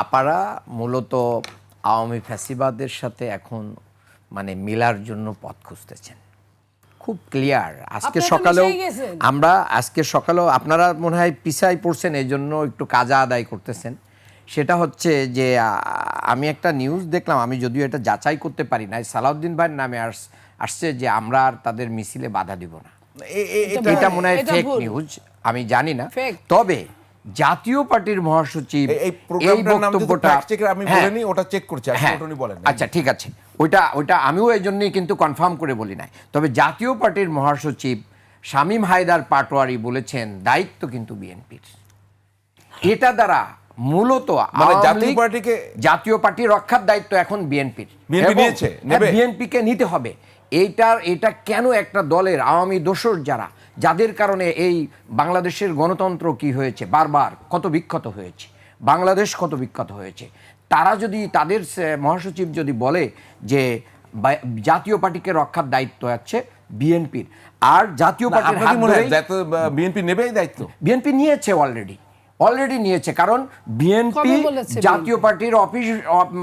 আপারা মূলত আওয়ামী ফ্যাসিবাদের সাথে এখন মানে মিলার জন্য পথ খুঁজতেছেন। খুব ক্লিয়ার। আজকে সকালেও আপনারা মনে হয় পিছায় পড়ছেন, এই জন্য একটু কাজা আদায় করতেছেন। সেটা হচ্ছে যে আমি একটা নিউজ দেখলাম, আমি যদিও এটা যাচাই করতে পারি না, সালাউদ্দিন ভাইয়ের নামে আসছে যে আমরা আর তাদের মিছিলে বাধা দিব না। এটা মনে হয় ফেক নিউজ, আমি জানি না। তবে জাতীয় পার্টির মহাসচিব এই বক্তব্যটা আমি বলিনি, ওটা চেক করছি, আপনি বলেন। আচ্ছা ঠিক আছে, ওইটা আমিও এই জন্যই কিন্তু কনফার্ম করে বলি নাই। তবে জাতীয় পার্টির মহাসচিব শামীম হায়দার পাটোয়ারি বলেছেন দায়িত্ব কিন্তু বিএনপির। এটা দ্বারা মূলত জাতীয় পার্টি রক্ষার দায়িত্ব এখন বিএনপির, বিএনপিকে নিতে হবে। এটা কেন একটা দলের আওয়ামী দোসর যাদের কারণে এই বাংলাদেশের গণতন্ত্র কি হয়েছে, বারবার কত বিক্ষত হয়েছে, বাংলাদেশ কত বিক্ষত হয়েছে, তারা যদি তাদের মহাসচিব যদি বলে যে জাতীয় পার্টিকে রক্ষার দায়িত্ব আছে বিএনপির, আর জাতীয় পার্টির বিএনপি নেবেই দায়িত্ব, বিএনপি নিয়েছে অলরেডি নিয়েছে। কারণ বিএনপি জাতীয় পার্টির অফিস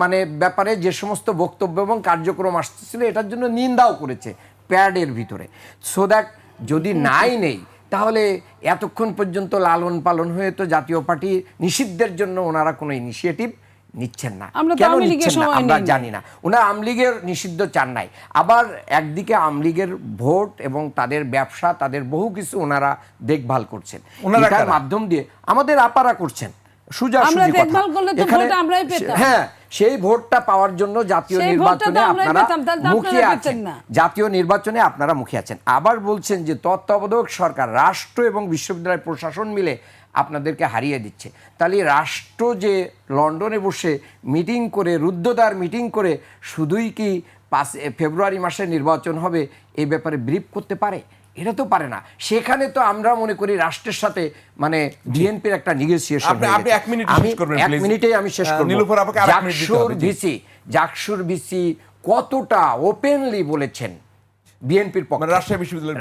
মানে ব্যাপারে যে সমস্ত বক্তব্য এবং কার্যক্রম আসতেছিল এটার জন্য নিন্দাও করেছে প্যাডের ভিতরে। সো দ্যাট যদি নাই নেই তাহলে এতক্ষণ পর্যন্ত লালন পালন হয়ে তো জাতীয় পার্টি নিষিদ্ধের জন্য ওনারা কোনো ইনিশিয়েটিভ নিচ্ছেন না। কেন নিচ্ছেন না আমরা জানি না। ওনারা আওয়ামী লীগের নিষিদ্ধ চান নাই, আবার একদিকে আওয়ামী লীগের ভোট এবং তাদের ব্যবসা, তাদের বহু কিছু ওনারা দেখভাল করছেন, এটার মাধ্যম দিয়ে আমাদের আপারা করছেন সুজাসুজি কথা। হ্যাঁ, সেই ভোটটা পাওয়ার জন্য জাতীয় নির্বাচনে আপনারা মুখিয়ে আছেন, জাতীয় নির্বাচনে আপনারা মুখিয়ে আছেন। আবার বলছেন যে তত্ত্বাবধায়ক সরকার, রাষ্ট্র এবং বিশ্ববিদ্যালয় প্রশাসন মিলে আপনাদেরকে হারিয়ে দিচ্ছে। তাহলে রাষ্ট্র যে লন্ডনে বসে মিটিং করে, রুদ্ধদ্বার মিটিং করে শুধুই কি 5 ফেব্রুয়ারি মাসে নির্বাচন হবে এই ব্যাপারে ব্রিফ করতে পারে? এটা তো পারে না। সেখানে তো আমরা মনে করি রাষ্ট্রের সাথে মানে বিএনপির একটা নেগোসিয়েশন। এক মিনিটেই আমি শেষ করব। জাকসুর ভিসি কতটা ওপেনলি বলেছেন বিএনপির পক্ষে, রাজশাহী বিশ্ববিদ্যালয়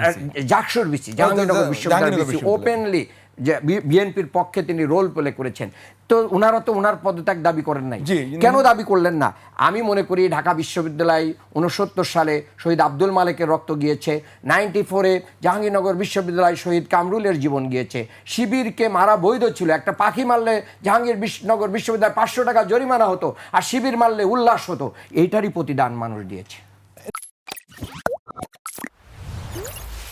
জাকসুর ভিসি, জাহাঙ্গীরনগর বিশ্ববিদ্যালয় ভিসি ওপেনলি যে বিএনপির পক্ষে তিনি রোল প্লে করেছেন। তো ওনারা তো ওনার পদত্যাগ দাবি করেন নাই, কেন দাবি করলেন না? আমি মনে করি ঢাকা বিশ্ববিদ্যালয় 69 সালে শহীদ আব্দুল মালেকের রক্ত গিয়েছে, 94-এ জাহাঙ্গীরনগর বিশ্ববিদ্যালয় শহীদ কামরুলের জীবন গিয়েছে, শিবিরকে মারা বৈধ ছিল। একটা পাখি মারলে জাহাঙ্গীরনগর বিশ্ববিদ্যালয় 500 টাকা জরিমানা হতো, আর শিবির মারলে উল্লাস হতো। এইটারই প্রতিদান মানুষ দিয়েছে।